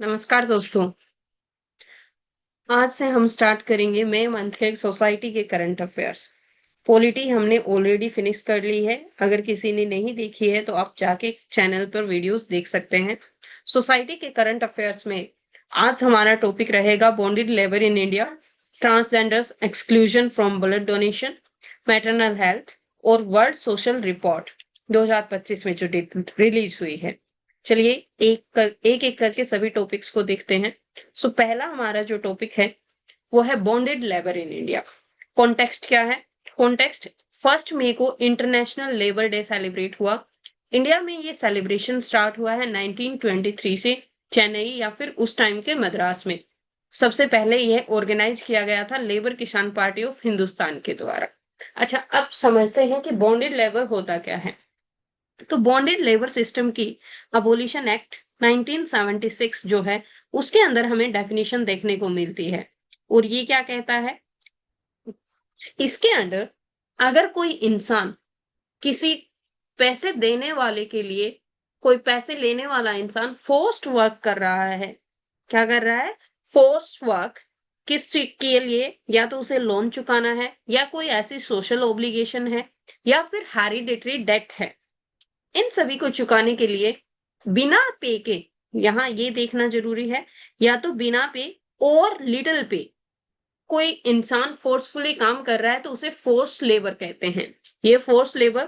नमस्कार दोस्तों। आज से हम स्टार्ट करेंगे मई मंथ के सोसाइटी के करंट अफेयर्स। पॉलिटी हमने ऑलरेडी फिनिश कर ली है। अगर किसी ने नहीं देखी है तो आप जाके चैनल पर वीडियोस देख सकते हैं। सोसाइटी के करंट अफेयर्स में आज हमारा टॉपिक रहेगा bonded labour in India, transgenders exclusion from blood donation, maternal health और वर्ल्ड सोशल रिपोर्ट 2025 में जो रिलीज हुई है। चलिए एक एक करके सभी टॉपिक्स को देखते हैं। सो पहला हमारा जो टॉपिक है वो है bonded labour in India. Context क्या है? कॉन्टेक्स्ट 1 मई को इंटरनेशनल लेबर डे सेलिब्रेट हुआ। इंडिया में ये सेलिब्रेशन स्टार्ट हुआ है 1923 से, चेन्नई या फिर उस टाइम के मद्रास में। सबसे पहले यह ऑर्गेनाइज किया गया था लेबर किसान पार्टी ऑफ हिंदुस्तान के द्वारा। अच्छा, अब समझते हैं कि बॉन्डेड लेबर होता क्या है। तो बॉन्डेड लेबर सिस्टम की अबोलिशन एक्ट 1976 जो है उसके अंदर हमें डेफिनेशन देखने को मिलती है। और ये क्या कहता है? इसके अंदर अगर कोई इंसान किसी पैसे देने वाले के लिए, कोई पैसे लेने वाला इंसान फोर्स्ड वर्क कर रहा है। क्या कर रहा है? Forced work. किस चीज के लिए? या तो उसे लोन चुकाना है, या कोई ऐसी सोशल ओब्लिगेशन है, या फिर हेरिडिटरी डेट है। इन सभी को चुकाने के लिए बिना पे के, यहां ये देखना जरूरी है, या तो बिना पे और लिटिल पे कोई इंसान फोर्सफुली काम कर रहा है तो उसे फोर्स लेबर कहते हैं। ये फोर्स लेबर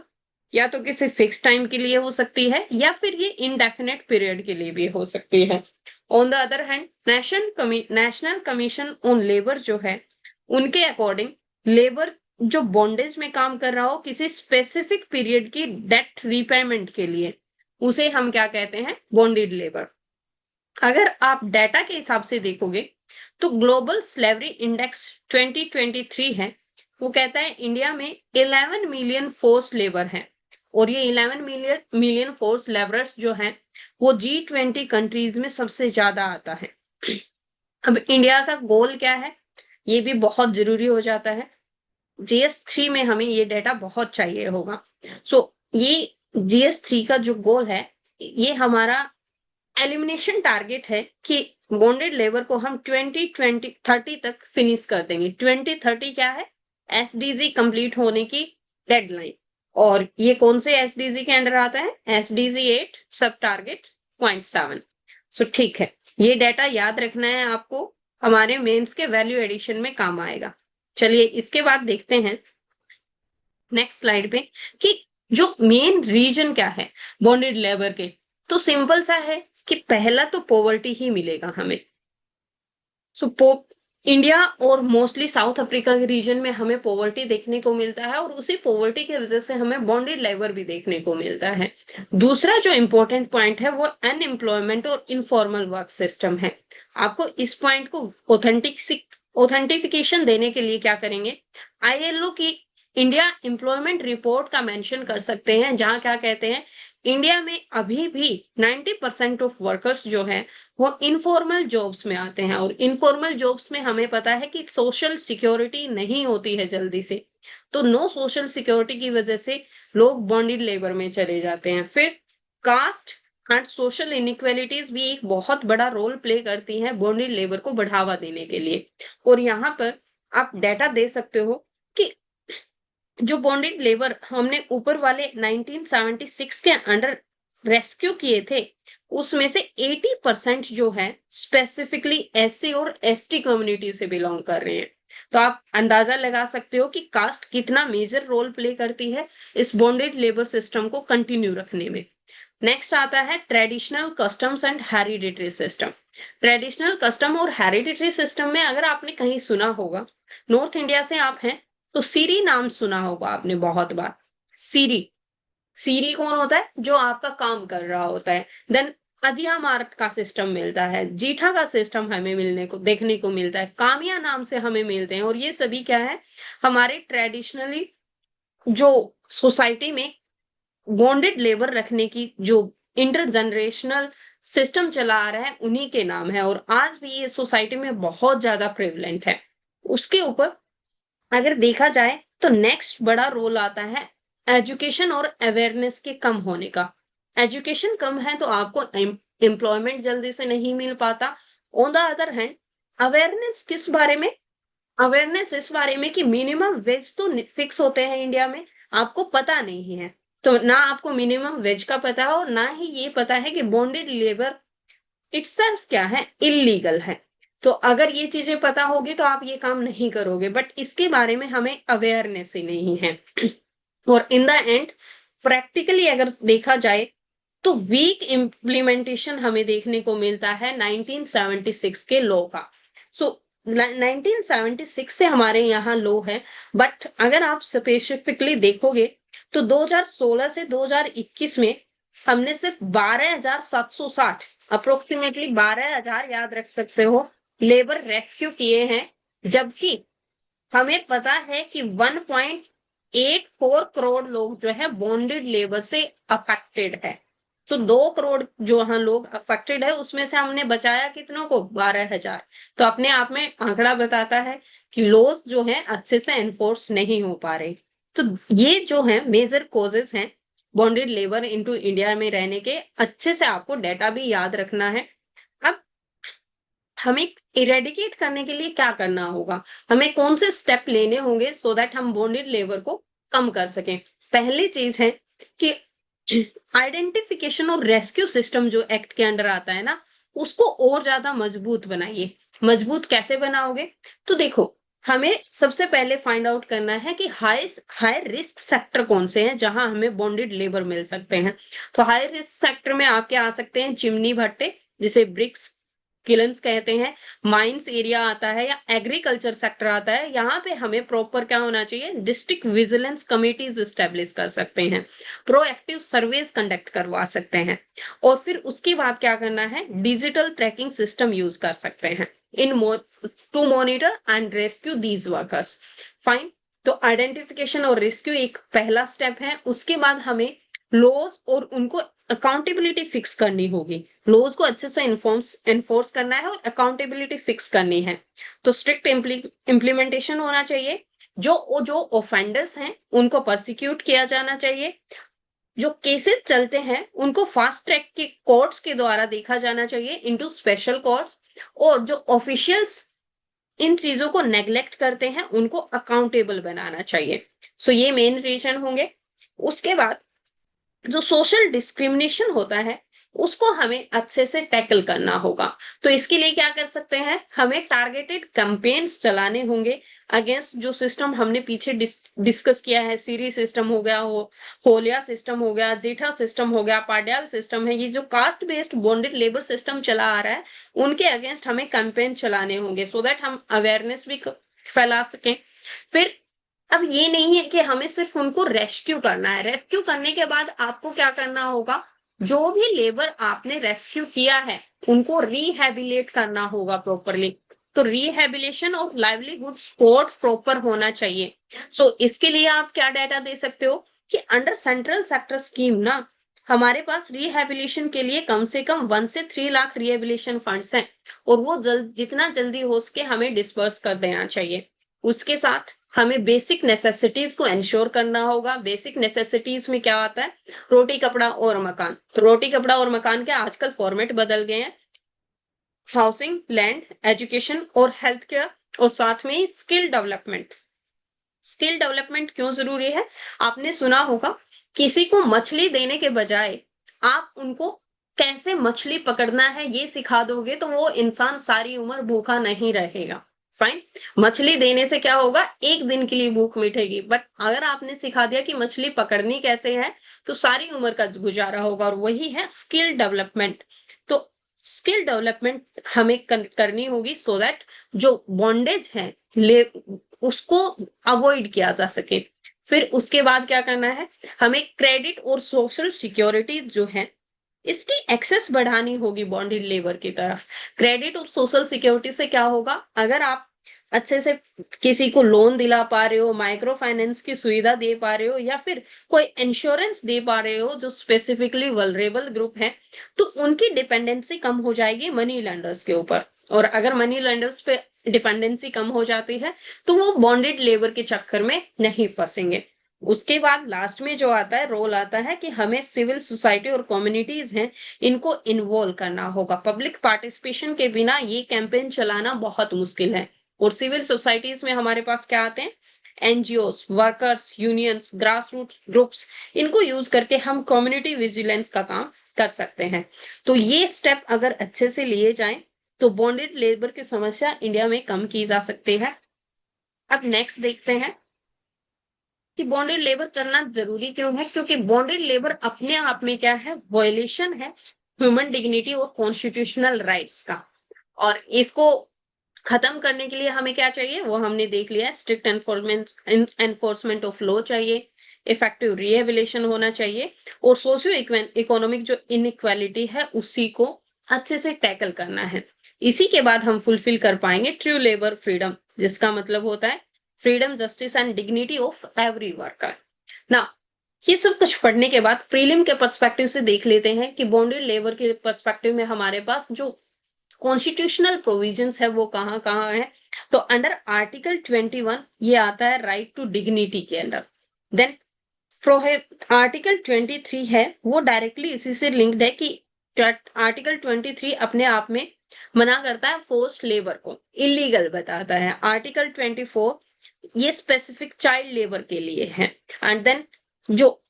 या तो किसी फिक्स टाइम के लिए हो सकती है, या फिर ये इनडेफिनेट पीरियड के लिए भी हो सकती है। On the other hand national commission on labour जो है, उनके अकॉर्डिंग लेबर जो बॉन्डेज में काम कर रहा हो किसी स्पेसिफिक पीरियड की डेट रीपेमेंट के लिए, उसे हम क्या कहते हैं? Bonded labour. अगर आप डेटा के हिसाब से देखोगे तो ग्लोबल स्लेवरी इंडेक्स 2023 है, वो कहता है इंडिया में 11 मिलियन फोर्स लेबर हैं। और ये 11 मिलियन फोर्स लेबरर्स जो हैं वो G20 कंट्रीज में सबसे ज्यादा आता है। अब इंडिया का गोल क्या है, ये भी बहुत जरूरी हो जाता है। GS3 में हमें ये डेटा बहुत चाहिए होगा। सो ये GS3 का जो गोल है, ये हमारा एलिमिनेशन टारगेट है कि बॉन्डेड लेबर को हम 2030 तक फिनिश कर देंगे। 2030 क्या है? SDG कंप्लीट होने की डेडलाइन। और ये कौन से SDG के अंडर आता है? SDG 8 सब टारगेट .7। सो ठीक है, ये डेटा याद रखना है आपको, हमारे मेंस के वैल्यू एडिशन में काम आएगा। चलिए इसके बाद देखते हैं नेक्स्ट स्लाइड पे कि जो मेन रीजन क्या है बॉन्डेड लेबर के। तो सिंपल सा है कि पहला तो पॉवर्टी ही मिलेगा हमें। सो इंडिया और मोस्टली साउथ अफ्रीका के रीजन में हमें पॉवर्टी देखने को मिलता है, और उसी पॉवर्टी की वजह से हमें बॉन्डेड लेबर भी देखने को मिलता है। दूसरा जो इंपॉर्टेंट पॉइंट है वो अनएम्प्लॉयमेंट और इनफॉर्मल वर्क सिस्टम है। आपको इस पॉइंट को ऑथेंटिफिकेशन देने के लिए क्या करेंगे? ILO की इंडिया एम्प्लॉयमेंट रिपोर्ट का मेंशन कर सकते हैं, जहां क्या कहते हैं, इंडिया में अभी भी 90% ऑफ वर्कर्स जो हैं वो इनफॉर्मल जॉब्स में आते हैं। और इनफॉर्मल जॉब्स में हमें पता है कि सोशल सिक्योरिटी नहीं होती है जल्दी से। तो नो सोशल सिक्योरिटी की वजह से लोग बॉन्डेड लेबर में चले जाते हैं। फिर कास्ट एंड सोशल इनइक्वालिटीज भी एक बहुत बड़ा रोल प्ले करती हैं बॉन्डेड लेबर को बढ़ावा देने के लिए। और यहाँ पर आप डेटा दे सकते हो कि जो बॉन्डेड लेबर हमने ऊपर वाले 1976 के अंडर रेस्क्यू किए थे, उसमें से 80% जो है स्पेसिफिकली SC और ST कम्युनिटी से बिलोंग कर रहे हैं। तो आप अंदाजा लगा सकते हो कि कास्ट कितना मेजर रोल प्ले करती है इस बॉन्डेड लेबर सिस्टम को कंटिन्यू रखने में। नेक्स्ट आता है traditional customs and hereditary system. Traditional custom और हेरिडिटरी सिस्टम में अगर आपने कहीं सुना होगा, नॉर्थ इंडिया से आप हैं तो सीरी नाम सुना होगा आपने बहुत बार। सीरी, सीरी कौन होता है? जो आपका काम कर रहा होता है। देन अधिया मार्ट का सिस्टम मिलता है, जीठा का सिस्टम हमें मिलने को देखने को मिलता है, कामिया नाम से हमें मिलते हैं। और ये सभी क्या है? हमारे ट्रेडिशनली जो सोसाइटी में बॉन्डेड लेबर रखने की जो इंटर जनरेशनल सिस्टम चला आ रहा है, उन्हीं के नाम है। और आज भी ये सोसाइटी में बहुत ज्यादा प्रेवलेंट है। उसके ऊपर अगर देखा जाए तो नेक्स्ट बड़ा रोल आता है एजुकेशन और अवेयरनेस के कम होने का। एजुकेशन कम है तो आपको एम्प्लॉयमेंट जल्दी से नहीं मिल पाता। On the other hand awareness किस बारे में, अवेयरनेस इस बारे में कि मिनिमम वेज तो फिक्स होते हैं इंडिया में, आपको पता नहीं है। तो ना आपको मिनिमम वेज का पता है और ना ही ये पता है कि बॉन्डेड लेबर इटसेल्फ क्या है, इलीगल है। तो अगर ये चीजें पता होगी तो आप ये काम नहीं करोगे, बट इसके बारे में हमें अवेयरनेस ही नहीं है। और इन द एंड प्रैक्टिकली अगर देखा जाए तो वीक इम्प्लीमेंटेशन हमें देखने को मिलता है 1976 के लॉ का। सो 1976 से हमारे यहाँ लॉ है, बट अगर आप स्पेसिफिकली देखोगे तो 2016 से 2021 में हमने सिर्फ 12,760, अप्रोक्सीमेटली 12,000 याद रख सकते हो, लेबर रेस्क्यू किए हैं। जबकि हमें पता है कि 1.84 करोड़ लोग जो है बॉन्डेड लेबर से अफेक्टेड है। तो 2 करोड़ जो हाँ लोग अफेक्टेड है उसमें से हमने बचाया कितनों को, 12,000। तो अपने आप में आंकड़ा बताता है कि लॉज जो है अच्छे से एनफोर्स नहीं हो पा रहे। तो ये जो है मेजर कॉजेस हैं बॉन्डेड लेबर इनटू इंडिया में रहने के। अच्छे से आपको डेटा भी याद रखना है। अब हमें इरेडिकेट करने के लिए क्या करना होगा, हमें कौन से स्टेप लेने होंगे सो दैट हम बॉन्डेड लेबर को कम कर सकें। पहली चीज है कि आइडेंटिफिकेशन और रेस्क्यू सिस्टम जो एक्ट के अंडर आता है ना, उसको और ज्यादा मजबूत बनाइए। मजबूत कैसे बनाओगे, तो देखो हमें सबसे पहले फाइंड आउट करना है कि हाई हाई रिस्क सेक्टर कौन से हैं जहां हमें बॉन्डेड लेबर मिल सकते हैं। तो हाई रिस्क सेक्टर में आपके आ सकते हैं चिमनी भट्टे, जिसे ब्रिक्स किलन्स कहते हैं, माइंस एरिया आता है, या एग्रीकल्चर सेक्टर आता है। यहाँ पे हमें प्रॉपर क्या होना चाहिए, डिस्ट्रिक्ट विजिलेंस कमिटीज स्टेब्लिश कर सकते हैं, प्रोएक्टिव सर्वेस कंडक्ट करवा सकते हैं। और फिर उसके बाद क्या करना है, डिजिटल ट्रैकिंग सिस्टम यूज कर सकते हैं in to monitor and rescue these workers. Fine. तो आइडेंटिफिकेशन और रेस्क्यू एक पहला स्टेप है। उसके बाद हमें लॉज और उनको अकाउंटेबिलिटी फिक्स करनी होगी। लॉज को अच्छे से इन्फोर्स करना है और अकाउंटेबिलिटी फिक्स करनी है। तो स्ट्रिक्ट इम्प्लीमेंटेशन होना चाहिए। जो ऑफेंडर्स हैं उनको प्रोसिक्यूट किया जाना चाहिए। जो केसेस चलते हैं उनको फास्ट ट्रैक के कोर्ट्स के द्वारा देखा जाना चाहिए इनटू स्पेशल कोर्ट्स। और जो ऑफिशियल्स इन चीजों को नेग्लेक्ट करते हैं उनको अकाउंटेबल बनाना चाहिए। सो ये मेन रीजन होंगे। उसके बाद जो सोशल डिस्क्रिमिनेशन होता है उसको हमें अच्छे से टैकल करना होगा। तो इसके लिए क्या कर सकते हैं, हमें टारगेटेड कैंपेन्स चलाने होंगे अगेंस्ट जो सिस्टम हमने पीछे डिस्कस किया है। सीरी सिस्टम हो गया, होलिया सिस्टम हो गया, जेठा सिस्टम हो गया, पाड्याल सिस्टम है, ये जो caste based bonded labour system चला आ रहा है उनके अगेंस्ट हमें कैंपेन चलाने होंगे सो दैट हम अवेयरनेस भी फैला सकें। फिर अब ये नहीं है कि हमें सिर्फ उनको रेस्क्यू करना है। रेस्क्यू करने के बाद आपको क्या करना होगा, जो भी लेबर आपने रेस्क्यू किया है उनको रिहेबिलिटेट करना होगा प्रॉपरली। तो रिहेबिलिटेशन और लाइवलीहुड सपोर्ट प्रॉपर होना चाहिए। सो इसके लिए आप क्या डाटा दे सकते हो कि अंडर सेंट्रल सेक्टर स्कीम ना हमारे पास रिहेबिलिटेशन के लिए कम से कम 1 से 3 लाख रिहेबिलिटेशन फंड्स हैं और वो जितना जल्दी हो सके हमें डिस्पर्स कर देना चाहिए। उसके साथ हमें बेसिक नेसेसिटीज को इंश्योर करना होगा। बेसिक नेसेसिटीज में क्या आता है, रोटी कपड़ा और मकान। तो रोटी कपड़ा और मकान के आजकल फॉर्मेट बदल गए हैं, हाउसिंग, लैंड, एजुकेशन और हेल्थ केयर, और साथ में ही स्किल डेवलपमेंट। स्किल डेवलपमेंट क्यों जरूरी है, आपने सुना होगा किसी को मछली देने के बजाय आप उनको कैसे मछली पकड़ना है ये सिखा दोगे तो वो इंसान सारी उम्र भूखा नहीं रहेगा। फाइन। मछली देने से क्या होगा, एक दिन के लिए भूख मिटेगी, बट अगर आपने सिखा दिया कि मछली पकड़नी कैसे है तो सारी उम्र का गुजारा होगा। और वही है स्किल डेवलपमेंट। तो स्किल डेवलपमेंट हमें करनी होगी सो दैट जो बॉन्डेज है उसको अवॉइड किया जा सके। फिर उसके बाद क्या करना है, हमें क्रेडिट और सोशल सिक्योरिटी जो है इसकी एक्सेस बढ़ानी होगी बॉन्डेड लेबर की तरफ। क्रेडिट और सोशल सिक्योरिटी से क्या होगा, अगर आप अच्छे से किसी को लोन दिला पा रहे हो, माइक्रो फाइनेंस की सुविधा दे पा रहे हो, या फिर कोई इंश्योरेंस दे पा रहे हो जो स्पेसिफिकली वल्नरेबल ग्रुप है, तो उनकी डिपेंडेंसी कम हो जाएगी मनी लेंडर्स के ऊपर। और अगर मनी लेंडर्स पे डिपेंडेंसी कम हो जाती है तो वो बॉन्डेड लेबर के चक्कर में नहीं फंसेंगे। उसके बाद लास्ट में जो आता है रोल आता है कि हमें सिविल सोसाइटी और कम्युनिटीज हैं इनको इन्वॉल्व करना होगा। पब्लिक पार्टिसिपेशन के बिना ये कैंपेन चलाना बहुत मुश्किल है। और सिविल सोसाइटीज में हमारे पास क्या आते हैं, NGOs, workers unions, grass root groups, इनको यूज करके हम कम्युनिटी विजिलेंस का काम कर सकते हैं। तो ये स्टेप अगर अच्छे से लिए जाएं तो बॉन्डेड लेबर की समस्या इंडिया में कम की जा सकती है। अब नेक्स्ट देखते हैं कि बॉन्डेड लेबर करना जरूरी क्यों है, क्योंकि बॉन्डेड लेबर अपने आप में क्या है, वायलेशन है ह्यूमन डिग्निटी और कॉन्स्टिट्यूशनल राइट्स का। और इसको खत्म करने के लिए हमें क्या चाहिए वो हमने देख लिया, स्ट्रिक्ट एनफोर्समेंट ऑफ लॉ चाहिए, इफेक्टिव रिहेबिलिटेशन होना चाहिए, और सोशियो इकोनॉमिक जो इनइक्वालिटी है उसी को अच्छे से टैकल करना है। इसी के बाद हम फुलफिल कर पाएंगे ट्रू लेबर फ्रीडम, जिसका मतलब होता है freedom, justice and dignity of every worker. ना ये सब कुछ पढ़ने के बाद प्रीलिम के पर्सपेक्टिव से देख लेते हैं कि बॉन्डेड लेबर के पर्सपेक्टिव में हमारे पास जो कॉन्स्टिट्यूशनल प्रोविजंस है वो कहाँ कहाँ है। तो अंडर आर्टिकल 21 ये आता है राइट टू डिग्निटी के अंडर। देन आर्टिकल 23 है वो डायरेक्टली इसी से लिंक्ड है कि आर्टिकल 23 अपने आप में मना करता है फोर्स्ड लेबर को, इलीगल बताता है। आर्टिकल 24 ये स्पेसिफिक चाइल्ड लेबर के लिए है। एंड देन जो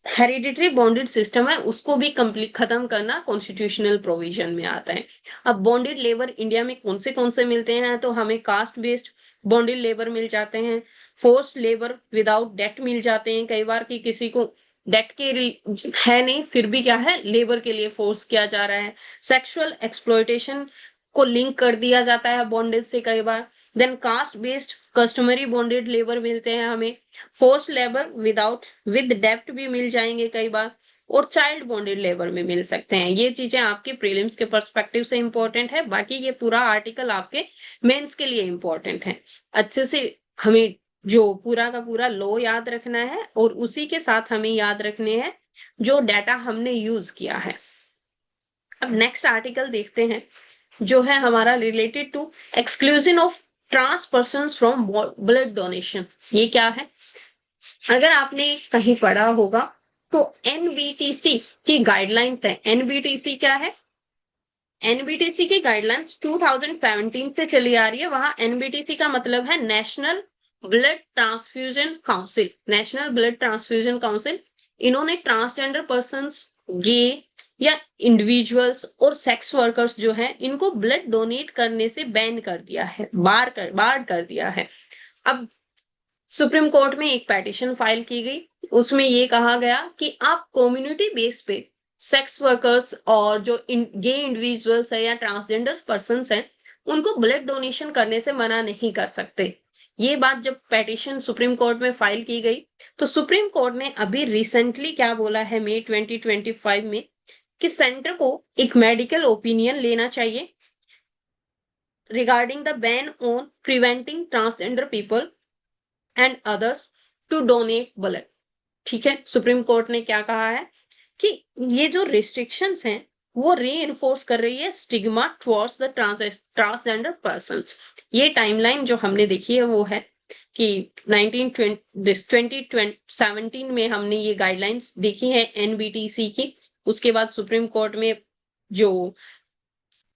हेरिडिटरी बॉन्डेड सिस्टम है उसको भी कंप्लीट खत्म करना कॉन्स्टिट्यूशनल प्रोविजन में आता है। अब बॉन्डेड लेबर इंडिया में कौन से मिलते हैं, तो हमें कास्ट बेस्ड बॉन्डेड लेबर मिल जाते हैं, फोर्स लेबर विदाउट डेट मिल जाते हैं, कई बार कि किसी को डेट के है नहीं फिर भी क्या है लेबर के लिए फोर्स किया जा रहा है, सेक्सुअल एक्सप्लॉयटेशन को लिंक कर दिया जाता है बॉन्डेज से कई बार। Then caste based customary bonded labour मिलते हैं हमें, फोर्स लेबर विद डेप्ट भी मिल जाएंगे कई बार, और चाइल्ड बॉन्डेड लेबर में मिल सकते हैं। ये चीजें आपके प्रीलिम्स के पर्सपेक्टिव से इंपॉर्टेंट है, बाकी ये पूरा आर्टिकल आपके मेंस के लिए इंपॉर्टेंट है। अच्छे से हमें जो पूरा का पूरा लॉ याद रखना है और उसी के साथ हमें याद रखने हैं जो डाटा हमने यूज किया है। अब नेक्स्ट आर्टिकल देखते हैं जो है हमारा related to exclusion of trans person from blood donation. ये क्या है, अगर आपने कहीं पढ़ा होगा तो एनबीटीसी की गाइडलाइन है। एनबीटीसी क्या है, एनबीटीसी की गाइडलाइंस 2017 से चली आ रही है। वहां एनबीटीसी का मतलब है national blood transfusion council, national blood transfusion council. इन्होंने ट्रांसजेंडर पर्संस, गे या इंडिविजुअल्स और सेक्स वर्कर्स जो हैं इनको ब्लड डोनेट करने से बैन कर दिया है, बार कर दिया है। अब सुप्रीम कोर्ट में एक पेटिशन फाइल की गई, उसमें ये कहा गया कि आप कम्युनिटी बेस पे सेक्स वर्कर्स और जो गे इंडिविजुअल्स है या ट्रांसजेंडर पर्सन्स हैं उनको ब्लड डोनेशन करने से मना नहीं कर सकते। ये बात जब पेटिशन सुप्रीम कोर्ट में फाइल की गई तो सुप्रीम कोर्ट ने अभी रिसेंटली क्या बोला है, मई 2025 में, कि सेंटर को एक मेडिकल ओपिनियन लेना चाहिए regarding the ban on preventing transgender people and others to donate blood. ठीक है, सुप्रीम कोर्ट ने क्या कहा है कि ये जो रिस्ट्रिक्शंस हैं वो री इन्फोर्स कर रही है stigma towards the transgender persons. ये टाइमलाइन जो हमने देखी है वो है कि 2017 में हमने ये गाइडलाइंस देखी है एनबीटीसी की। उसके बाद सुप्रीम कोर्ट में जो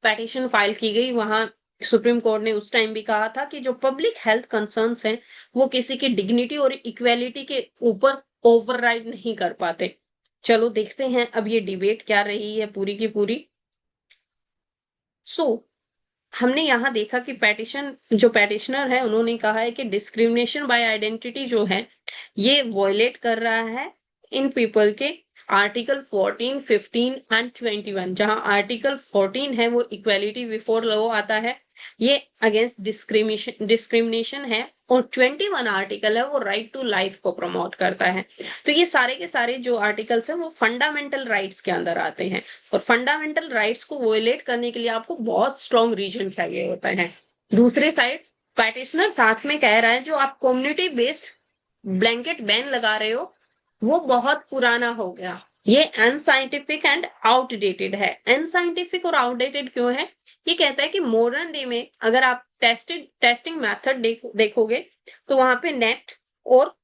पेटिशन फाइल की गई वहां सुप्रीम कोर्ट ने उस टाइम भी कहा था कि जो पब्लिक हेल्थ कंसर्न्स हैं वो किसी की डिग्निटी और इक्वेलिटी के ऊपर ओवरराइड नहीं कर पाते। चलो देखते हैं अब ये डिबेट क्या रही है पूरी की पूरी। सो हमने यहाँ देखा कि जो पेटिशनर है उन्होंने कहा है कि डिस्क्रिमिनेशन बाय आइडेंटिटी जो है ये वॉयलेट कर रहा है इन पीपल के आर्टिकल 14, 15 एंड 21। जहां आर्टिकल 14 है वो इक्वेलिटी बिफोर लॉ आता है, ये अगेंस्ट डिस्क्रिमिनेशन है, और 21 आर्टिकल है वो राइट टू लाइफ को प्रमोट करता है। तो ये सारे के सारे जो आर्टिकल्स हैं वो फंडामेंटल राइट्स के अंदर आते हैं, और फंडामेंटल राइट्स को वोलेट करने के लिए आपको बहुत स्ट्रॉन्ग रीजन चाहिए होता है। दूसरे साइड पैटिशनर साथ में कह रहा है जो आप कम्युनिटी बेस्ड ब्लैंकेट बैन लगा रहे हो वो बहुत पुराना हो गया, ये अनसाइंटिफिक एंड आउटडेटेड है। अनसाइंटिफिक और आउटडेटेड क्यों है, ये कहता है कि मॉडर्न डे में अगर आप टेस्टिंग मेथड देखोगे तो वहां पे नेट और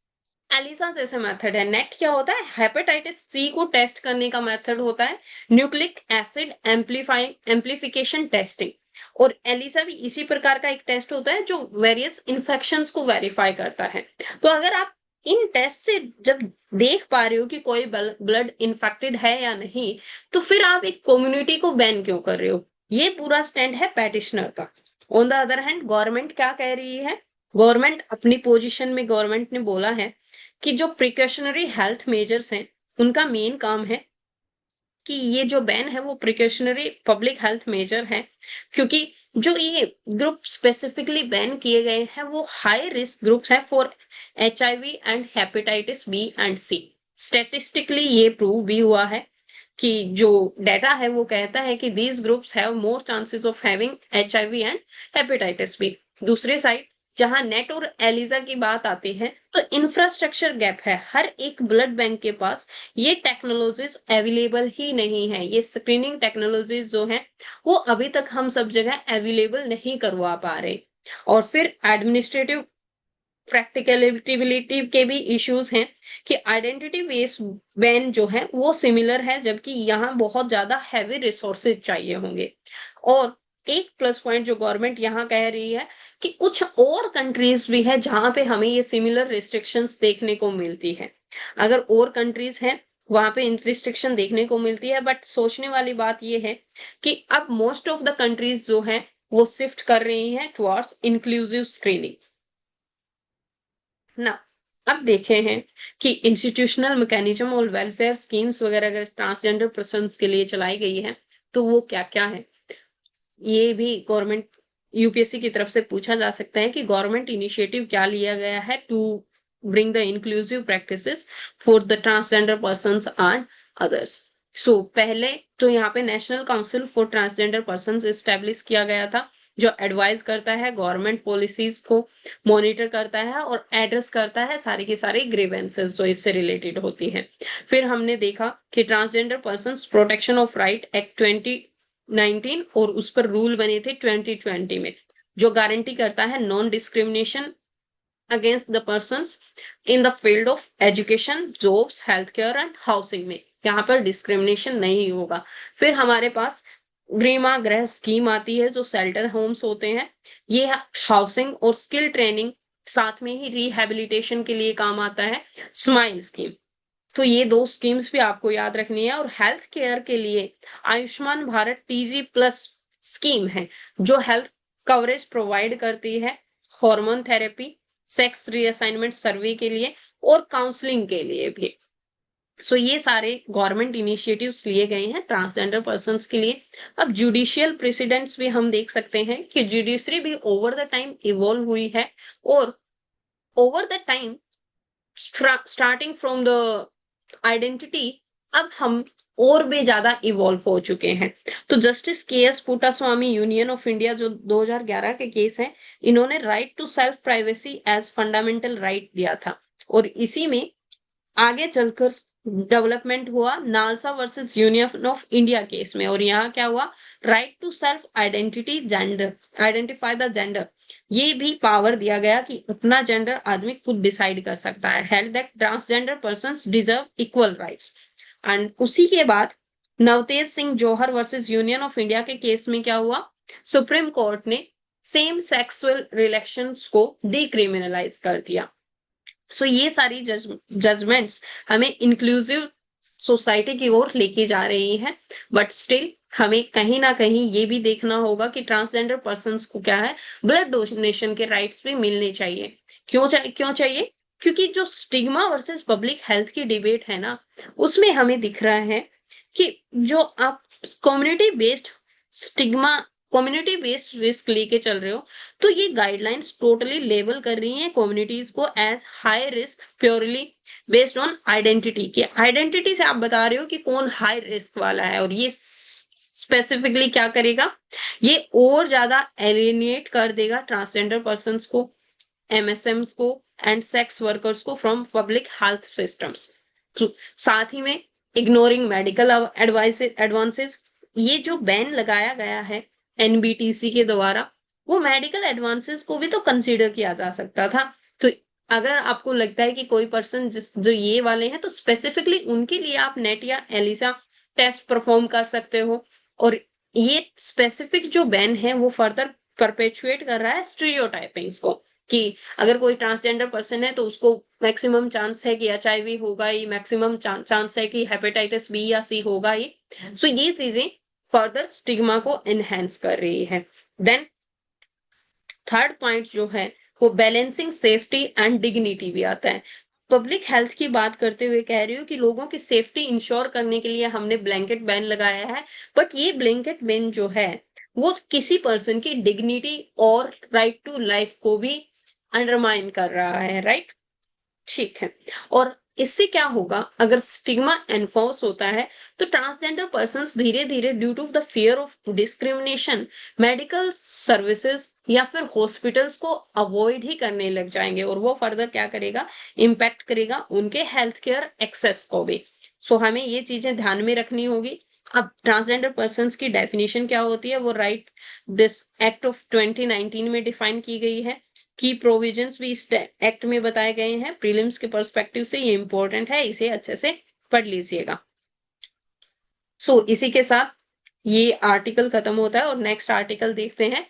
एलिसा जैसे मेथड है। नेट क्या होता है? हेपेटाइटिस सी को टेस्ट करने का मेथड होता है न्यूक्लिक एसिड एम्प्लीफिकेशन टेस्टिंग। और एलिसा भी इसी प्रकार का एक टेस्ट होता है जो वेरियस इन्फेक्शंस को वेरीफाई करता है। तो अगर आप इन टेस्ट से जब देख पा रहे हो कि कोई ब्लड इन्फेक्टेड है या नहीं, तो फिर आप एक कम्युनिटी को बैन क्यों कर रहे हो? ये पूरा स्टैंड है पेटिशनर का। On the other hand government क्या कह रही है? गवर्नमेंट अपनी पोजीशन में गवर्नमेंट ने बोला है कि जो प्रिकॉशनरी हेल्थ मेजर्स हैं, उनका मेन काम है कि ये जो बैन है वो प्रिकॉशनरी पब्लिक हेल्थ मेजर है। क्योंकि जो ये ग्रुप स्पेसिफिकली बैन किए गए हैं वो हाई रिस्क ग्रुप्स हैं for HIV and hepatitis B and C. Statistically ये प्रूव भी हुआ है कि जो डेटा है वो कहता है कि these groups have more chances of having HIV and hepatitis B. दूसरी साइड जहां नेट और एलिजा की बात आती है तो इंफ्रास्ट्रक्चर गैप है। हर एक ब्लड बैंक के पास ये टेक्नोलॉजीज अवेलेबल ही नहीं है। ये स्क्रीनिंग टेक्नोलॉजीज जो है वो अभी तक हम सब जगह अवेलेबल नहीं करवा पा रहे। और फिर एडमिनिस्ट्रेटिव प्रैक्टिकलिटी के भी इश्यूज हैं कि आइडेंटिटी बेस्ड बैन जो है वो सिमिलर है, जबकि यहाँ बहुत ज्यादा हैवी रिसोर्सेज चाहिए होंगे। और एक प्लस पॉइंट जो गवर्नमेंट यहाँ कह रही है कि कुछ और कंट्रीज भी है जहां पे हमें ये सिमिलर रिस्ट्रिक्शंस देखने को मिलती है। अगर और कंट्रीज हैं वहां पे रिस्ट्रिक्शन देखने को मिलती है, बट सोचने वाली बात ये है कि अब मोस्ट ऑफ द कंट्रीज जो है वो शिफ्ट कर रही हैं टुवर्ड्स इंक्लूसिव स्क्रीनिंग ना। अब देखे हैं कि इंस्टीट्यूशनल मैकेनिज्म और वेलफेयर स्कीम्स वगैरह अगर ट्रांसजेंडर पर्सन्स के लिए चलाई गई है तो वो क्या क्या है, ये भी गवर्नमेंट यूपीएससी की तरफ से पूछा जा सकता है कि गवर्नमेंट इनिशिएटिव क्या लिया गया है to bring the inclusive practices for the transgender persons and others. So पहले तो यहाँ पे national council for transgender persons establish किया गया था जो एडवाइज करता है गवर्नमेंट पॉलिसीज को, मॉनिटर करता है और एड्रेस करता है सारी की सारी ग्रीवेंसेस जो इससे रिलेटेड होती है। फिर हमने देखा कि transgender persons protection of right act 2019 और उस पर रूल बने थे 2020 में, जो गारंटी करता है non discrimination against the persons in the field of education, jobs, health care and housing में यहाँ पर डिस्क्रिमिनेशन नहीं होगा। फिर हमारे पास गृह गृह स्कीम आती है जो शेल्टर होम्स होते हैं। ये हाउसिंग और स्किल ट्रेनिंग साथ में ही रिहेबिलिटेशन के लिए काम आता है। स्माइल स्कीम, तो ये दो स्कीम्स भी आपको याद रखनी है। और हेल्थ केयर के लिए Ayushman Bharat TG plus scheme है जो हेल्थ कवरेज प्रोवाइड करती है हार्मोन थेरेपी, सेक्स रीअसाइनमेंट सर्वे के लिए और काउंसलिंग के लिए भी। सो ये सारे गवर्नमेंट इनिशिएटिव्स लिए गए हैं ट्रांसजेंडर पर्सन्स के लिए। अब जुडिशियल प्रेसिडेंट्स भी हम देख सकते हैं कि जुडिशरी भी ओवर द टाइम इवॉल्व हुई है। और over the time starting from the identity अब हम और भी ज्यादा इवॉल्व हो चुके हैं। तो justice KS Puttaswamy union of India जो 2011 के केस है, इन्होंने right to self privacy as fundamental right दिया था। और इसी में आगे चलकर डेवलपमेंट हुआ NALSA versus union of India case में। और यहाँ क्या हुआ? Right to self identity gender, identify the gender, ये भी पावर दिया गया कि अपना जेंडर आदमी खुद डिसाइड कर सकता है। Held that transgender persons deserve equal rights. And उसी के बाद नवतेज सिंह जौहर वर्सेस यूनियन ऑफ इंडिया के केस में क्या हुआ? सुप्रीम कोर्ट ने सेम सेक्सुअल रिलेशंस को डिक्रिमिनलाइज कर दिया। सो ये सारी जजमेंट्स हमें इंक्लूसिव सोसाइटी की ओर लेके जा रही है। बट स्टिल हमें कहीं ना कहीं ये भी देखना होगा कि ट्रांसजेंडर पर्सन्स को क्या है, ब्लड डोनेशन के राइट्स भी मिलने चाहिए। क्यों चाहिए? क्योंकि जो स्टिग्मा वर्सेस पब्लिक हेल्थ की डिबेट है ना, उसमें हमें दिख रहा है कि जो आप community based stigma, community based risk लेके चल रहे हो, तो ये गाइडलाइंस टोटली लेबल कर रही हैं कम्युनिटीज को as high risk purely based on identity के। आइडेंटिटी से आप बता रहे हो कि कौन हाई रिस्क वाला है। और ये स्पेसिफिकली क्या करेगा? ये और ज्यादा एलिनेट कर देगा ट्रांसजेंडर पर्सन्स को, MSMs को एंड सेक्स वर्कर्स को फ्रॉम पब्लिक हेल्थ सिस्टम्स। साथ ही में इग्नोरिंग मेडिकल एडवांसेस। ये जो बैन लगाया गया है NBTC के द्वारा, वो मेडिकल एडवांसेस को भी तो कंसीडर किया जा सकता था। तो अगर आपको लगता है कि कोई पर्सन जो ये वाले हैं, तो स्पेसिफिकली उनके लिए आप नेट या एलिसा टेस्ट परफॉर्म कर सकते हो। और ये स्पेसिफिक जो बैन है वो फर्दर परपेचुएट कर रहा है स्टीरियोटाइपिंग्स को, कि अगर कोई ट्रांसजेंडर पर्सन है तो उसको मैक्सिमम चांस है कि एचआईवी होगा ही, मैक्सिमम चांस है कि हेपेटाइटिस बी या सी होगा ही। सो ये चीजें फर्दर स्टिग्मा को एनहेंस कर रही है। देन थर्ड पॉइंट जो है वो बैलेंसिंग सेफ्टी एंड डिग्निटी भी आता है। पब्लिक हेल्थ की बात करते हुए कह रही हूँ कि लोगों की सेफ्टी इंश्योर करने के लिए हमने ब्लैंकेट बैन लगाया है, बट ये ब्लैंकेट बैन जो है वो किसी पर्सन की डिग्निटी और राइट टू लाइफ को भी अंडरमाइन कर रहा है, राइट? ठीक है। और इससे क्या होगा, अगर स्टिग्मा एनफोर्स होता है तो ट्रांसजेंडर पर्सन्स धीरे धीरे due to the fear of discrimination medical services या फिर हॉस्पिटल्स को अवॉइड ही करने लग जाएंगे, और वो फर्दर क्या करेगा, इम्पैक्ट करेगा उनके हेल्थ केयर एक्सेस को भी। सो हमें ये चीजें ध्यान में रखनी होगी। अब ट्रांसजेंडर पर्सन्स की डेफिनेशन क्या होती है, वो राइट दिस एक्ट ऑफ 2019 में डिफाइन की गई है। की प्रोविजंस भी इस एक्ट में बताए गए हैं। प्रीलिम्स के पर्सपेक्टिव से ये इंपॉर्टेंट है, इसे अच्छे से पढ़ लीजिएगा। इसी के साथ ये आर्टिकल खत्म होता है और नेक्स्ट आर्टिकल देखते हैं,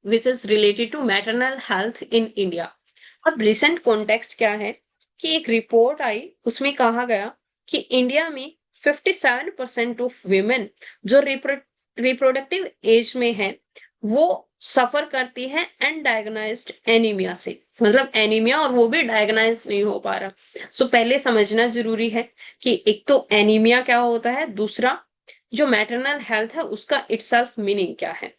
which is related to maternal health in India. अब रिसेंट कॉन्टेक्स्ट क्या है कि एक रिपोर्ट आई, उसमें कहा गया कि इंडिया में 57% ऑफ वीमेन जो रिप्रोडक्टिव एज में है वो सफर करती है अनडायग्नाइज्ड एनीमिया से, मतलब एनीमिया, और वो भी डायग्नाइज नहीं हो पा रहा। पहले समझना जरूरी है कि एक तो एनीमिया क्या होता है, दूसरा जो मैटरनल हेल्थ है उसका इटसेल्फ मीनिंग क्या है।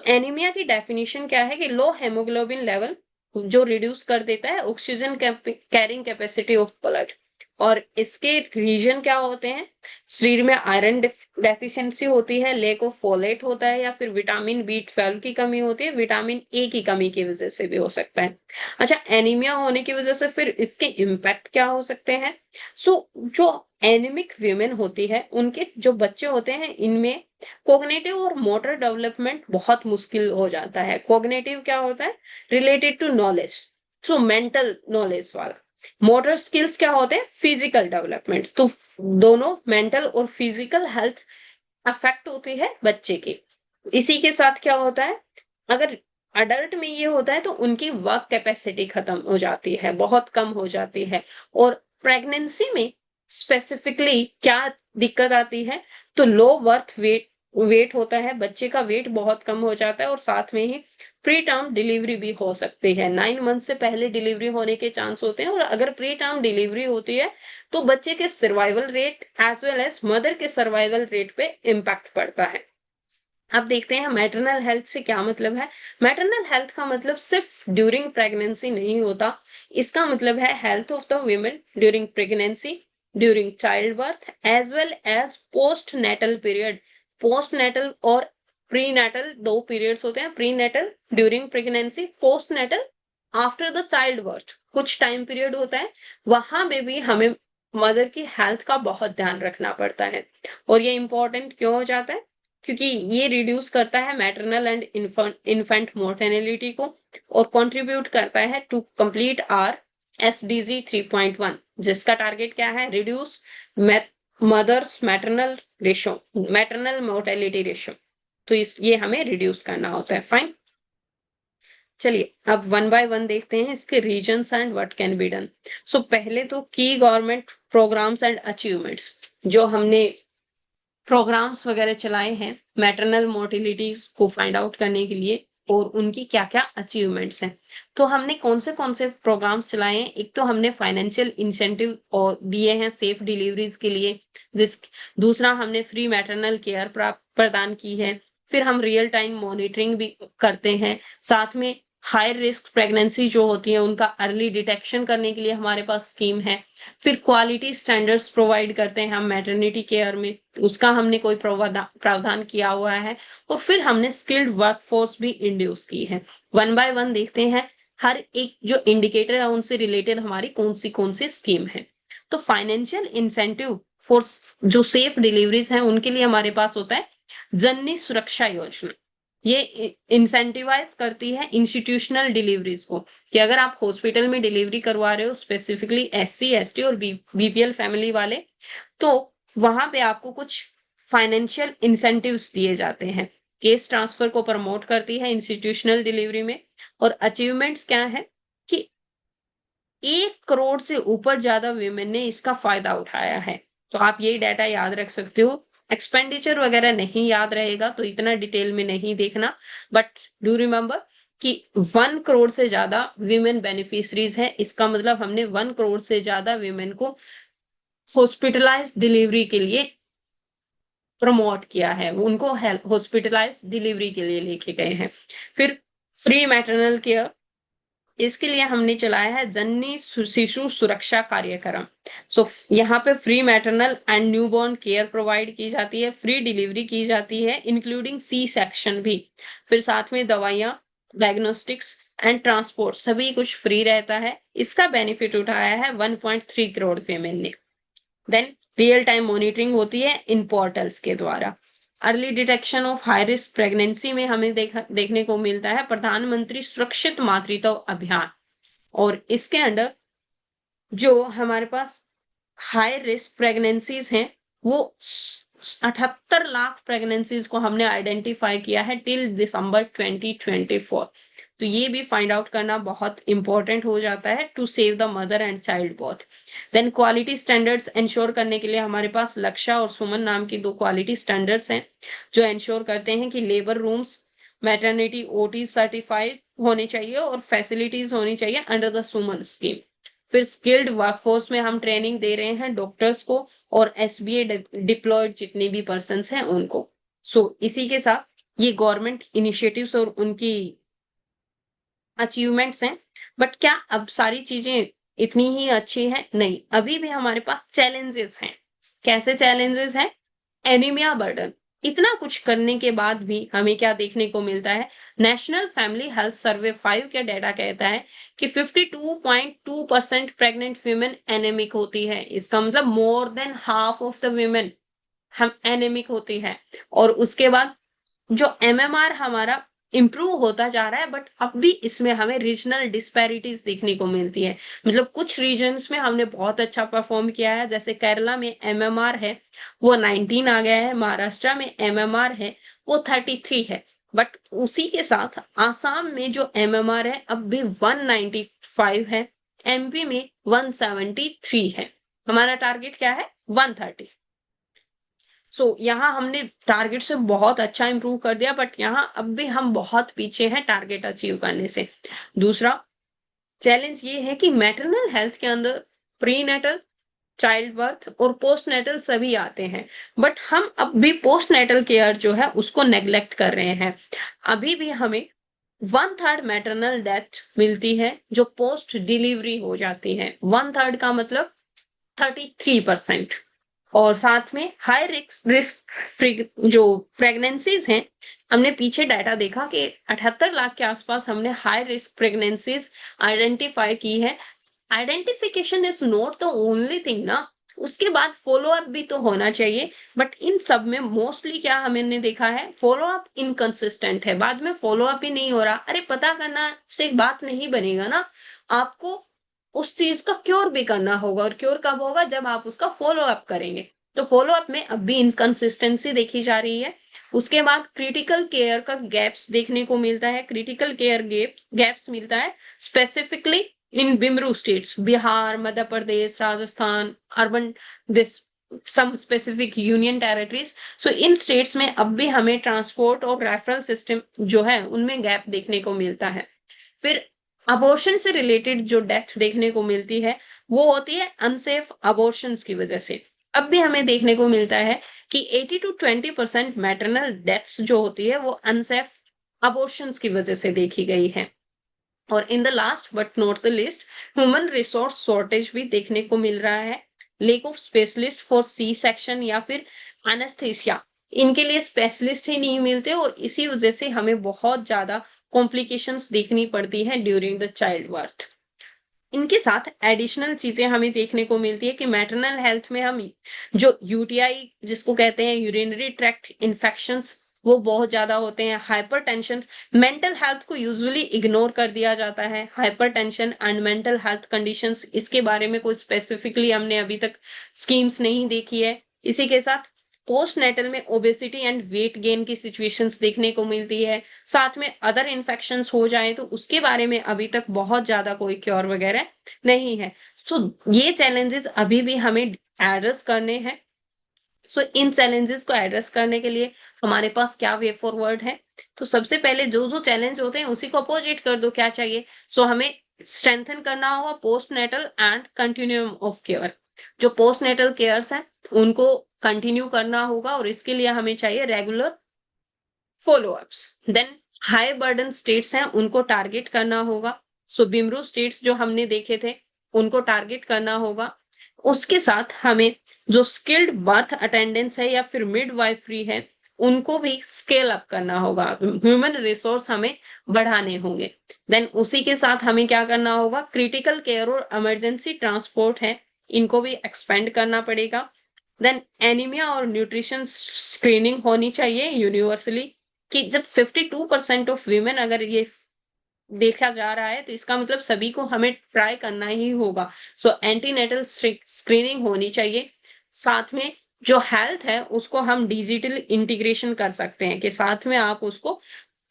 एनीमिया की डेफिनेशन क्या है कि लो हेमोग्लोबिन लेवल जो रिड्यूस कर देता है oxygen carrying capacity of blood. और इसके रीजन क्या होते हैं, शरीर में आयरन डेफिशिएंसी होती है, लेक ऑफ फोलेट होता है, या फिर विटामिन बी 12 की कमी होती है, विटामिन ए की कमी की वजह से भी हो सकता है। अच्छा, एनीमिया होने की वजह से फिर इसके इम्पैक्ट क्या हो सकते हैं। जो एनीमिक वीमेन होती है उनके जो बच्चे होते हैं इनमें कोग्निटिव और मोटर डेवलपमेंट बहुत मुश्किल हो जाता है। कोग्निटिव क्या होता है, related to knowledge, mental knowledge वाला। मोटर स्किल्स क्या होते हैं, फिजिकल डेवलपमेंट। दोनों मेंटल और फिजिकल हेल्थ अफेक्ट होती है बच्चे की। इसी के साथ क्या होता है, अगर अडल्ट में ये होता है तो उनकी वर्क कैपेसिटी खत्म हो जाती है, बहुत कम हो जाती है। और प्रेगनेंसी में स्पेसिफिकली क्या दिक्कत आती है, तो लो बर्थ वेट होता है, बच्चे का वेट बहुत कम हो जाता है, और साथ में ही प्री टर्म डिलीवरी भी हो सकती है। 9 मंथ से पहले डिलीवरी होने के चांस होते हैं, और अगर प्री टर्म डिलीवरी होती है तो बच्चे के survival rate as well as mother के सर्वाइवल रेट पे इम्पैक्ट पड़ता है। अब देखते हैं मैटरनल हेल्थ से क्या मतलब है। मैटरनल हेल्थ का मतलब सिर्फ ड्यूरिंग प्रेगनेंसी नहीं होता, इसका मतलब है health of the women during pregnancy, during child birth, as well as post natal period. Post natal और प्री नेटल दो पीरियड्स होते हैं, pre natal during pregnancy, post natal after the child birth कुछ टाइम पीरियड होता है, वहां पे भी हमें मदर की हेल्थ का बहुत ध्यान रखना पड़ता है। और ये इंपॉर्टेंट क्यों हो जाता है, क्योंकि ये रिड्यूस करता है मैटरनल एंड इन्फेंट मोर्टेलिटी को, और कंट्रीब्यूट करता है टू कंप्लीट आर SDG 3.1, जिसका टारगेट क्या है, reduce mothers maternal mortality ratio. तो ये हमें रिड्यूस करना होता है। फाइन, चलिए अब वन बाय वन देखते हैं इसके reasons and what can be done. पहले तो की गवर्नमेंट प्रोग्राम्स एंड अचीवमेंट्स, जो हमने प्रोग्राम्स वगैरह चलाए हैं मैटरनल मोर्टिलिटी को फाइंड आउट करने के लिए, और उनकी क्या क्या अचीवमेंट्स हैं। तो हमने कौन से प्रोग्राम्स चलाए हैं, एक तो हमने फाइनेंशियल इंसेंटिव और दिए हैं सेफ डिलीवरीज के लिए, जिस दूसरा हमने फ्री मैटरनल केयर प्रदान की है। फिर हम रियल टाइम मॉनिटरिंग भी करते हैं, साथ में हाई रिस्क प्रेगनेंसी जो होती है उनका अर्ली डिटेक्शन करने के लिए हमारे पास स्कीम है। फिर क्वालिटी स्टैंडर्ड्स प्रोवाइड करते हैं हम मैटरनिटी केयर में, उसका हमने कोई प्रावधान किया हुआ है। और फिर हमने स्किल्ड वर्कफोर्स भी इंड्यूस की है। वन बाय वन देखते हैं हर एक जो इंडिकेटर है उनसे रिलेटेड हमारी कौन सी स्कीम है। तो फाइनेंशियल इंसेंटिव फॉर जो सेफ डिलीवरीज हैं उनके लिए हमारे पास होता है जननी सुरक्षा योजना। ये इंसेंटिवाइज करती है इंस्टीट्यूशनल डिलीवरीज को, कि अगर आप हॉस्पिटल में डिलीवरी करवा रहे हो स्पेसिफिकली एससी एसटी और बीपीएल फैमिली वाले, तो वहां पे आपको कुछ फाइनेंशियल इंसेंटिव्स दिए जाते हैं। केस ट्रांसफर को प्रमोट करती है इंस्टीट्यूशनल डिलीवरी में। और अचीवमेंट्स क्या है कि 1 करोड़ से ऊपर ज्यादा वीमेन ने इसका फायदा उठाया है। तो आप ये डाटा याद रख सकते हो। एक्सपेंडिचर वगैरह नहीं याद रहेगा तो इतना डिटेल में नहीं देखना, बट डू रिमेम्बर कि 1 करोड़ से ज्यादा विमेन बेनिफिशरीज है। इसका मतलब हमने 1 करोड़ से ज्यादा विमेन को हॉस्पिटलाइज डिलीवरी के लिए प्रमोट किया है, उनको हेल्प हॉस्पिटलाइज डिलीवरी के लिए लेके गए हैं। फिर फ्री मैटरनल केयर, इसके लिए हमने चलाया है जननी शिशु सुरक्षा कार्यक्रम। सो यहाँ पे free maternal and newborn care provide की जाती है, फ्री डिलीवरी की जाती है इंक्लूडिंग सी सेक्शन भी। फिर साथ में दवाइयां, डायग्नोस्टिक्स एंड ट्रांसपोर्ट सभी कुछ फ्री रहता है। इसका बेनिफिट उठाया है 1.3 करोड़ फीमेल ने। देन रियल टाइम मॉनिटरिंग होती है इन पोर्टल्स के द्वारा। Early detection of high risk pregnancy में हमें देखने को मिलता है प्रधानमंत्री सुरक्षित मातृत्व अभियान। और इसके अंडर जो हमारे पास हाई रिस्क प्रेगनेंसीज हैं, वो 78 लाख प्रेगनेंसीज को हमने आइडेंटिफाई किया है टिल दिसंबर 2024। तो ये भी फाइंड आउट करना बहुत इंपॉर्टेंट हो जाता है to save the mother and child both. Then quality standards ensure करने के लिए हमारे पास लक्षा और सुमन नाम की 2 क्वालिटी स्टैंडर्ड्स हैं, जो इंश्योर करते हैं कि labour rooms maternity OT certified होने चाहिए और फैसिलिटीज होनी चाहिए अंडर द सुमन स्कीम। फिर स्किल्ड वर्कफोर्स में हम ट्रेनिंग दे रहे हैं डॉक्टर्स को और एसबीए डिप्लॉयड जितने भी पर्सन हैं उनको। सो इसी के साथ ये गवर्नमेंट इनिशिएटिव्स और उनकी अचीवमेंट्स हैं। बट क्या अब सारी चीजें इतनी ही अच्छी हैं? नहीं, अभी भी हमारे पास चैलेंजेस हैं। कैसे चैलेंजेस हैं? Anaemia burden. इतना कुछ करने के बाद भी हमें क्या देखने को मिलता है? नेशनल फैमिली हेल्थ सर्वे 5 का डेटा कहता है कि 52.2% प्रेग्नेंट वीमेन एनेमिक होती है। इसका मतलब more than half of the women हम एनेमिक होती है। और उसके बाद जो एमएमआर हमारा इम्प्रूव होता जा रहा है, बट अब भी इसमें हमें रीजनल डिस्पैरिटीज देखने को मिलती है। मतलब कुछ रीजन्स में हमने बहुत अच्छा परफॉर्म किया है, जैसे केरला में एमएमआर है वो 19 आ गया है, महाराष्ट्र में एमएमआर है वो 33 है। बट उसी के साथ आसाम में जो एमएमआर है अब भी 195 है, एमपी में 173 है। हमारा टारगेट क्या है? 130। यहाँ हमने टारगेट से बहुत अच्छा इंप्रूव कर दिया, बट यहाँ अब भी हम बहुत पीछे हैं टारगेट अचीव करने से। दूसरा चैलेंज ये है कि मैटरनल हेल्थ के अंदर प्री नेटल, चाइल्ड बर्थ और पोस्ट नेटल सभी आते हैं, बट हम अब भी पोस्ट नेटल केयर जो है उसको नेग्लेक्ट कर रहे हैं। अभी भी हमें 1/3 मैटरनल डेथ मिलती है जो पोस्ट डिलीवरी हो जाती है। 1/3 का मतलब 33%। और साथ में हाई रिस्क जो प्रेगनेंसीज हैं, हमने पीछे डाटा देखा कि 78 लाख के आसपास हमने हाई रिस्क प्रेगनेंसीज आइडेंटिफाई की है। Identification is not the only thing ना, उसके बाद फॉलो अप भी तो होना चाहिए। बट इन सब में मोस्टली क्या हमने देखा है, फॉलो अप इनकंसिस्टेंट है, बाद में फॉलो अप ही नहीं हो रहा। अरे पता करना से बात नहीं बनेगा ना, आपको उस चीज का क्योर भी करना होगा, और क्योर कब होगा? जब आप उसका फॉलो अप करेंगे। तो फॉलो अप में अब भी इनकंसिस्टेंसी देखी जा रही है। उसके बाद क्रिटिकल केयर का गैप्स देखने को मिलता है, क्रिटिकल केयर गैप्स मिलता है specifically in BIMARU states, Bihar, Madhya Pradesh, Rajasthan, urban this some specific union territories. So in states में अब भी हमें ट्रांसपोर्ट और रेफरल सिस्टम जो है उनमें गैप देखने को मिलता है। फिर अबॉर्शन से रिलेटेड जो डेथ देखने को मिलती है वो होती है अनसेफ अबॉर्शंस की वजह से। अब भी हमें देखने को मिलता है कि 80 to 20% मैटरनल डेथ्स जो होती है वो अनसेफ अबॉर्शंस की वजह से देखी गई है। और in the last but not the least, human resource shortage भी देखने को मिल रहा है। Lack of specialist for C section या फिर एनेस्थीसिया, इनके लिए स्पेशलिस्ट ही नहीं मिलते, और इसी वजह से हमें बहुत ज्यादा कॉम्प्लिकेशंस देखनी पड़ती है ड्यूरिंग द चाइल्ड बर्थ। इनके साथ एडिशनल चीजें हमें देखने को मिलती है कि मैटरनल हेल्थ में हम जो यूटीआई जिसको कहते हैं यूरिनरी ट्रैक्ट इन्फेक्शंस वो बहुत ज्यादा होते हैं। हाइपरटेंशन, मेंटल हेल्थ को यूजुअली इग्नोर कर दिया जाता है। Hypertension and mental health conditions, इसके बारे में कोई स्पेसिफिकली हमने अभी तक स्कीम्स नहीं देखी है। इसी के साथ पोस्ट नेटल में ओबेसिटी एंड वेट गेन की सिचुएशंस देखने को मिलती है। साथ में अदर इन्फेक्शंस हो जाए तो उसके बारे में अभी तक बहुत ज्यादा कोई क्योर वगैरह नहीं है। सो ये चैलेंजेस अभी भी हमें एड्रेस करने हैं। सो इन चैलेंजेस को एड्रेस करने के लिए हमारे पास क्या वे फॉरवर्ड है? तो सबसे पहले जो जो चैलेंज होते हैं उसी को अपोजिट कर दो, क्या चाहिए? सो हमें स्ट्रेंथन करना होगा post natal and continuum of care. जो पोस्ट नेटल केयर्स है उनको कंटिन्यू करना होगा और इसके लिए हमें चाहिए regular followups. Then high burden states हैं उनको टारगेट करना होगा। सो बिमरू स्टेट्स जो हमने देखे थे उनको टारगेट करना होगा। उसके साथ हमें जो स्किल्ड बर्थ अटेंडेंस है या फिर मिडवाइफरी है उनको भी स्केल अप करना होगा। ह्यूमन रिसोर्स हमें बढ़ाने होंगे। देन उसी के साथ हमें क्या करना होगा? क्रिटिकल केयर और इमरजेंसी ट्रांसपोर्ट है, इनको भी एक्सपेंड करना पड़ेगा। देन एनीमिया और न्यूट्रिशन स्क्रीनिंग होनी चाहिए यूनिवर्सली, कि जब 52% ऑफ वीमेन अगर ये देखा जा रहा है तो इसका मतलब सभी को हमें ट्राई करना ही होगा। सो एंटीनेटल स्क्रीनिंग होनी चाहिए। साथ में जो हेल्थ है उसको हम डिजिटल इंटीग्रेशन कर सकते हैं कि साथ में आप उसको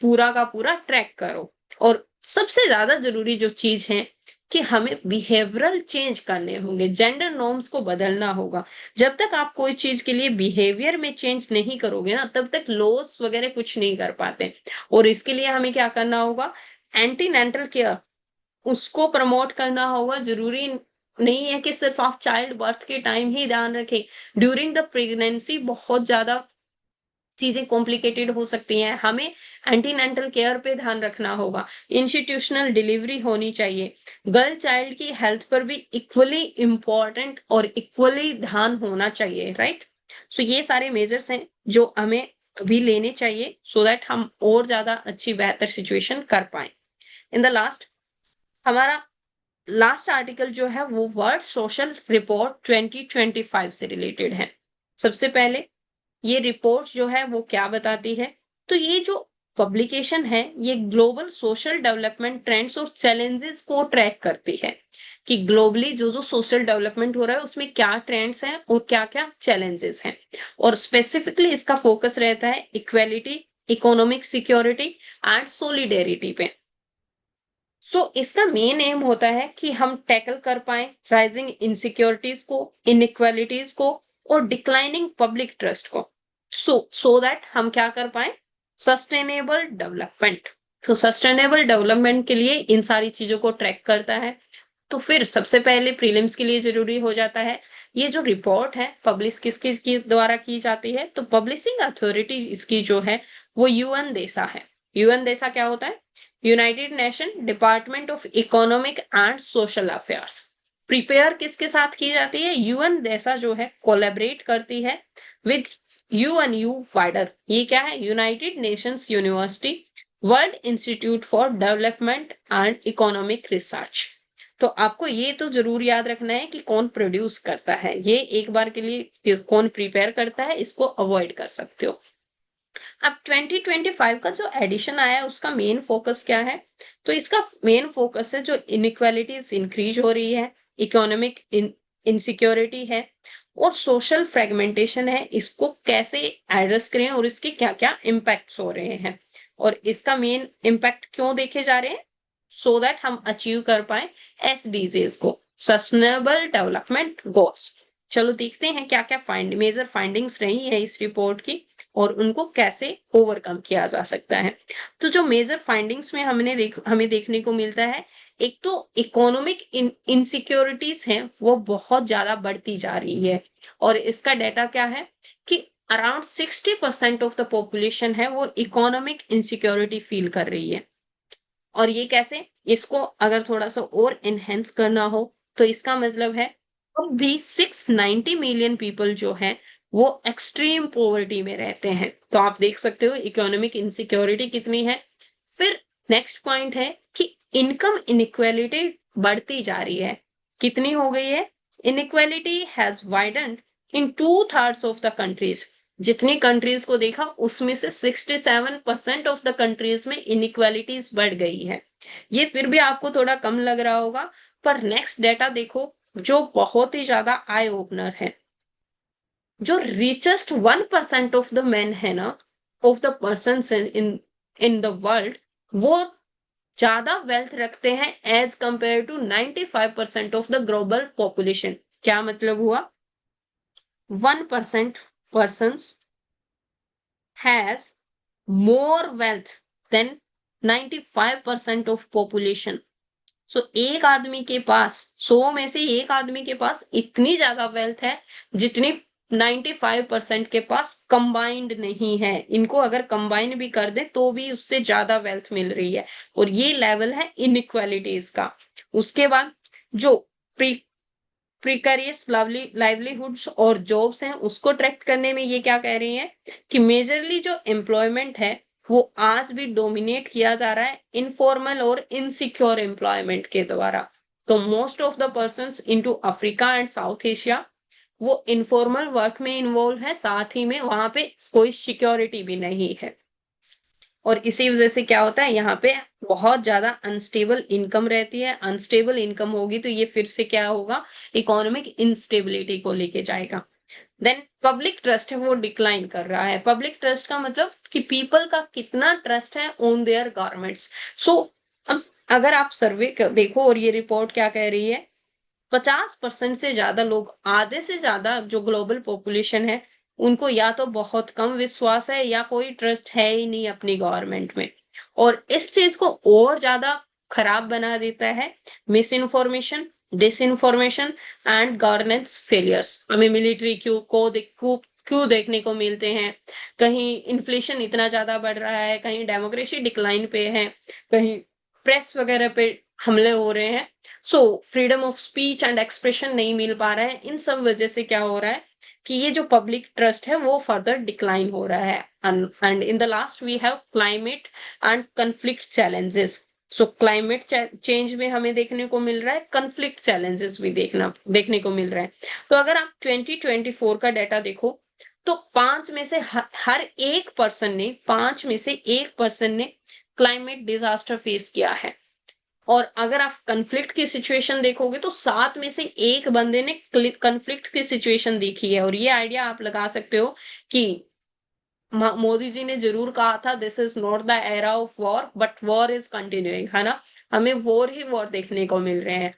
पूरा का पूरा ट्रैक करो। और सबसे ज्यादा जरूरी जो चीज है कि हमें बिहेवियरल चेंज करने होंगे, जेंडर नॉर्म्स को बदलना होगा। जब तक आप कोई चीज के लिए बिहेवियर में चेंज नहीं करोगे ना तब तक लॉस वगैरह कुछ नहीं कर पाते। और इसके लिए हमें क्या करना होगा? एंटीनेंटल केयर उसको प्रमोट करना होगा। जरूरी नहीं है कि सिर्फ आप चाइल्ड बर्थ के टाइम ही ध्यान रखें, ड्यूरिंग द प्रेगनेंसी बहुत ज्यादा चीजें कॉम्प्लिकेटेड हो सकती हैं, हमें एंटीनेंटल केयर पे ध्यान रखना होगा। इंस्टीट्यूशनल डिलीवरी होनी चाहिए। गर्ल चाइल्ड की हेल्थ पर भी इक्वली इंपॉर्टेंट और इक्वली ध्यान होना चाहिए, राइट? सो ये सारे मेजर्स हैं जो हमें अभी लेने चाहिए सो दैट हम और ज्यादा अच्छी बेहतर सिचुएशन कर पाए। इन द लास्ट, हमारा लास्ट आर्टिकल जो है वो वर्ल्ड सोशल रिपोर्ट 2025 से रिलेटेड है। सबसे पहले ये रिपोर्ट जो है वो क्या बताती है? तो ये जो पब्लिकेशन है ये ग्लोबल सोशल डेवलपमेंट ट्रेंड्स और चैलेंजेस को ट्रैक करती है कि ग्लोबली जो जो सोशल डेवलपमेंट हो रहा है उसमें क्या ट्रेंड्स हैं और क्या क्या चैलेंजेस हैं। और स्पेसिफिकली इसका फोकस रहता है equality, economic security and solidarity पे। इसका मेन एम होता है कि हम टैकल कर पाए राइजिंग इनसिक्योरिटीज को, इनइक्वालिटीज को और डिक्लाइनिंग पब्लिक ट्रस्ट को। सो दैट हम क्या कर पाए? Sustainable development. सस्टेनेबल डेवलपमेंट के लिए इन सारी चीजों को ट्रैक करता है। तो फिर सबसे पहले प्रीलिम्स के लिए जरूरी हो जाता है ये जो रिपोर्ट है पब्लिश किसके की द्वारा की जाती है? तो पब्लिशिंग अथॉरिटी इसकी जो है वो यूएन देसा है। यूएन देसा क्या होता है? United nation department of economic and social affairs. Prepare किसके साथ की जाती है? यूएन देसा जो है कोलैबोरेट करती है विद यूएनयू वाइडर। ये क्या है? United Nations university world institute for development and economic research. तो आपको ये तो जरूर याद रखना है कि कौन प्रोड्यूस करता है, ये एक बार के लिए कौन प्रिपेयर करता है इसको अवॉइड कर सकते हो। अब 2025 का जो एडिशन आया है उसका मेन फोकस क्या है? तो इसका मेन फोकस है जो इनइक्वालिटीज इंक्रीज हो रही है, इकोनॉमिक इनसिक्योरिटी है और सोशल फ्रेगमेंटेशन है, इसको कैसे एड्रेस करें और इसके क्या क्या इम्पैक्ट्स हो रहे हैं और इसका मेन इम्पैक्ट क्यों देखे जा रहे हैं? सो दैट हम अचीव कर पाए एसडीजीज को, सस्टेनेबल डेवलपमेंट गोल्स। चलो देखते हैं क्या क्या मेजर फाइंडिंग्स रही है इस रिपोर्ट की और उनको कैसे ओवरकम किया जा सकता है। तो जो मेजर फाइंडिंग्स में हमें देखने को मिलता है, एक तो इकोनॉमिक इनसिक्योरिटीज हैं वो बहुत ज्यादा बढ़ती जा रही है। और इसका डेटा क्या है कि अराउंड 60% ऑफ द पॉपुलेशन है वो इकोनॉमिक इनसिक्योरिटी फील कर रही है। और ये कैसे? इसको अगर थोड़ा सा और इनहेंस करना हो तो इसका मतलब है अब भी 690 मिलियन पीपल जो है वो एक्सट्रीम पॉवर्टी में रहते हैं। तो आप देख सकते हो इकोनॉमिक इनसिक्योरिटी कितनी है। फिर नेक्स्ट पॉइंट है कि इनकम इनइक्वालिटी बढ़ती जा रही है। कितनी हो गई है? Inequality has widened in 2/3 of the countries. जितनी कंट्रीज को देखा उसमें से 67% ऑफ द कंट्रीज में इनइक्वालिटीज बढ़ गई है। ये फिर भी आपको थोड़ा कम लग रहा होगा, पर नेक्स्ट डेटा देखो जो बहुत ही ज्यादा आई ओपनर है। जो रिचेस्ट 1% ऑफ द मैन है ना, of the person in in the world, वो ज्यादा वेल्थ रखते हैं as compare to 95% of the global population. क्या मतलब हुआ? 1% person has more wealth than 95% of population। So एक आदमी के पास, 100 में से एक आदमी के पास इतनी ज्यादा वेल्थ है जितनी 95% के पास कंबाइंड नहीं है। इनको अगर कंबाइन भी कर दे तो भी उससे ज्यादा वेल्थ मिल रही है, और ये लेवल है इनइक्वालिटीज का। उसके बाद जो प्री प्रिकरियस लाइवलीहुड्स और जॉब्स हैं उसको ट्रैक करने में ये क्या कह रही हैं कि मेजरली जो एम्प्लॉयमेंट है वो आज भी डोमिनेट किया जा रहा है इनफॉर्मल और इनसिक्योर एम्प्लॉयमेंट के द्वारा। तो most of the persons into Africa and south Asia वो इनफॉर्मल वर्क में इन्वॉल्व है, साथ ही में वहां पे कोई सिक्योरिटी भी नहीं है। और इसी वजह से क्या होता है, यहाँ पे बहुत ज्यादा अनस्टेबल इनकम रहती है। अनस्टेबल इनकम होगी तो ये फिर से क्या होगा, इकोनॉमिक इंस्टेबिलिटी को लेके जाएगा। देन पब्लिक ट्रस्ट है वो डिक्लाइन कर रहा है। पब्लिक ट्रस्ट का मतलब कि पीपल का कितना ट्रस्ट है ऑन देयर गवर्नमेंट्स। सो अब अगर आप सर्वे देखो और ये रिपोर्ट क्या कह रही है, 50% से ज्यादा लोग, आधे से ज्यादा जो ग्लोबल पॉपुलेशन है, उनको या तो बहुत कम विश्वास है या कोई ट्रस्ट है ही नहीं अपनी गवर्नमेंट में। और इस चीज को और ज्यादा खराब बना देता है misinformation, disinformation and governance failures. हमें मिलिट्री क्यों देखने को मिलते हैं, कहीं इन्फ्लेशन इतना ज्यादा बढ़ रहा है, कहीं डेमोक्रेसी डिक्लाइन पे है, कहीं प्रेस वगैरह पे हमले हो रहे हैं। So freedom of speech and expression नहीं मिल पा रहा है। इन सब वजह से क्या हो रहा है कि ये जो पब्लिक ट्रस्ट है वो फर्दर डिक्लाइन हो रहा है। And in the last we have climate and conflict challenges. So climate change में हमें देखने को मिल रहा है, कंफ्लिक्ट चैलेंजेस भी देखने को मिल रहा है। तो अगर आप 2024 का डाटा देखो तो पांच में से एक पर्सन ने क्लाइमेट डिजास्टर फेस किया है। और अगर आप कंफ्लिक्ट की सिचुएशन देखोगे तो 7 में से एक बंदे ने कंफ्लिक्ट की सिचुएशन देखी है। और ये आइडिया आप लगा सकते हो कि मोदी जी ने जरूर कहा था this is not the era of war but war is continuing, है ना। हमें वॉर ही वॉर देखने को मिल रहे हैं।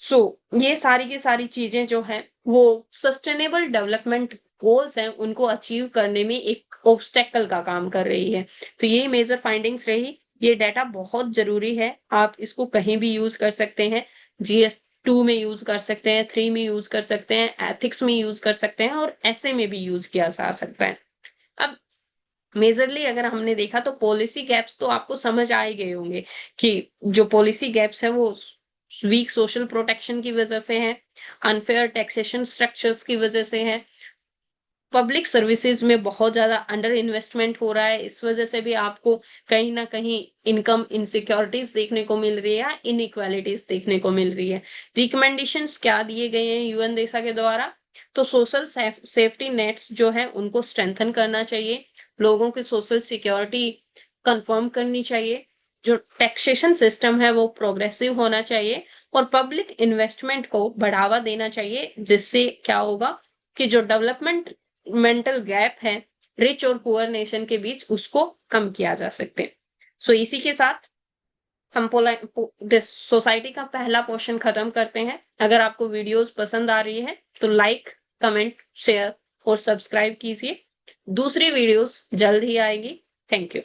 सो ये सारी की सारी चीजें जो है वो सस्टेनेबल डेवलपमेंट गोल्स हैं उनको अचीव करने में एक ऑब्स्टेकल का काम कर रही है। तो ये मेजर फाइंडिंग्स रही। ये डाटा बहुत जरूरी है, आप इसको कहीं भी यूज कर सकते हैं। GS2 में यूज कर सकते हैं, 3 में यूज कर सकते हैं, एथिक्स में यूज कर सकते हैं, और ऐसे में भी यूज किया जा सकता है। अब मेजरली अगर हमने देखा तो पॉलिसी गैप्स तो आपको समझ आ ही गए होंगे कि जो पॉलिसी गैप्स है वो वीक सोशल प्रोटेक्शन की वजह से है, अनफेयर टैक्सेशन स्ट्रक्चर्स की वजह से है, पब्लिक सर्विसेज में बहुत ज्यादा अंडर इन्वेस्टमेंट हो रहा है, इस वजह से भी आपको कहीं ना कहीं इनकम इनसिक्योरिटीज देखने को मिल रही है, इनइक्वालिटीज देखने को मिल रही है। रिकमेंडेशंस क्या दिए गए हैं यूएन देशा के द्वारा, तो सोशल सेफ्टी नेट्स जो है उनको स्ट्रेंथन करना चाहिए, लोगों की सोशल सिक्योरिटी कंफर्म करनी चाहिए, जो टैक्सेशन सिस्टम है वो प्रोग्रेसिव होना चाहिए, और पब्लिक इन्वेस्टमेंट को बढ़ावा देना चाहिए, जिससे क्या होगा कि जो डेवलपमेंट मेंटल गैप है रिच और पुअर नेशन के बीच उसको कम किया जा सकते। सो इसी के साथ हम सोसाइटी का पहला पोर्शन खत्म करते हैं। अगर आपको वीडियोस पसंद आ रही है तो लाइक, कमेंट, शेयर और सब्सक्राइब कीजिए। दूसरी वीडियोस जल्द ही आएगी। Thank you.